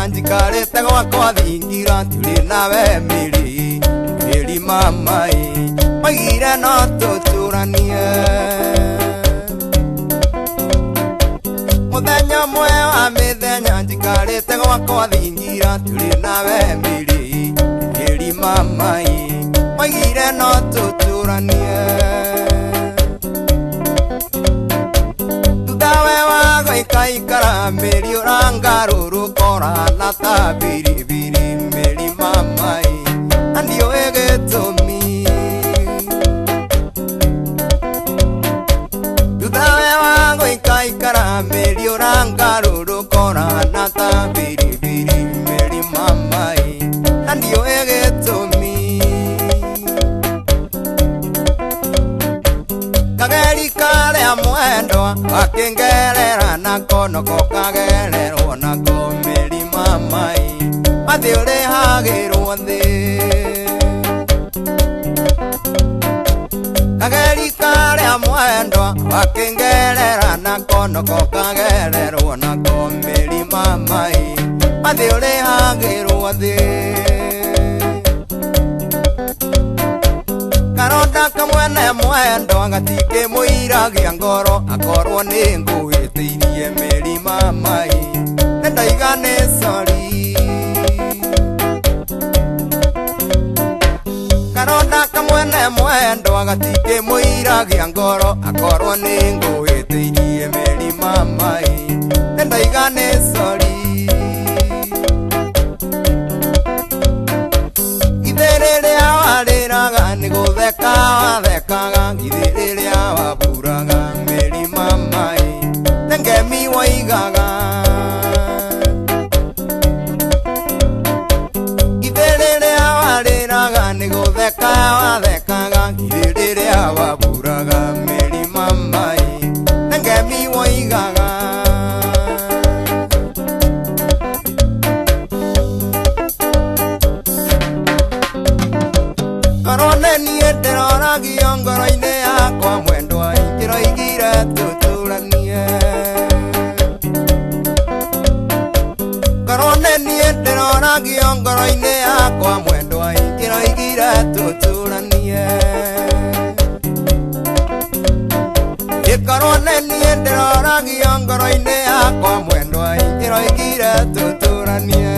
njikarĩte gwakwa thingira tũrĩ nawe mĩri mama oigire no tũtũranie mũthenya ũmwe wa mĩthenya njikarĩte gwakwa thingira tũrĩ nawe mĩri mama oigire no tũtũranie Kaikara meri oranga ruru korana ta biri meri mamai andio egetomi Tudawe wango kaikara meri oranga ruru korana ta biri meri mamai andio egetomi Kageri kale amwendo akengerera nakono kokagererwo nako meri mamai mathi urehagirwo thi Kageri karia mwendo akengerera nakono kokagererwo nako meri mamai mathi urehagirwo thi Karonda kamwene mwendo agatike muiragia ngoro akorwo ni nguhitiirie meri mamai ndaiga ni sorry Karonda kamwene mwendo agatike muiragia ngoro akorwo ni nguhitiirie meri mamai ndaiga ni sorry Itherĩrĩa warĩraga nĩ gũtheka wathekaga Itherĩrĩa waburaga meri mamai ngemi waigaga Itherĩrĩa warĩraga nĩ gũtheka wathekaga Itherĩrĩa waburaga meri mamai ngemi waigaga Karone niĩ ndĩroragio ngoro-inĩ yakwa mwendwa ingĩroigire tũtũranie Karone niĩ ndĩroragio ngoro-inĩ yakwa mwendwa ingĩroigire tũtũranie Karone niĩ ndĩroragio ngoro-inĩ yakwa mwendwa ingĩroigire tũtũranie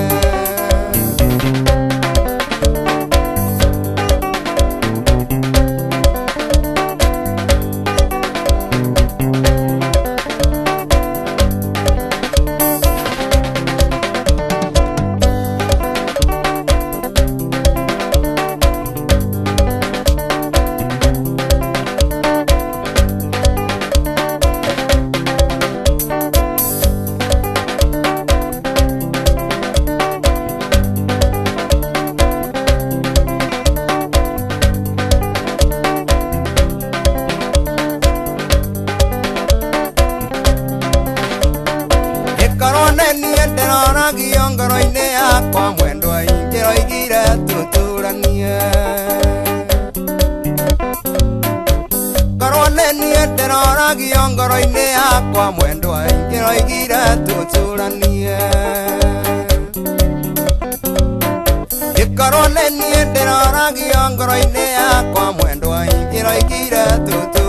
niĩ ndĩroragio ngoro-inĩ yakwa mwendwa ingĩroigire tũtũranie Karone niĩ ndĩroragio ngoro-inĩ yakwa mwendwa ingĩroigire tũtũranie Karone niĩ ndĩroragio ngoro-inĩ yakwa mwendwa ingĩroigire tũtũranie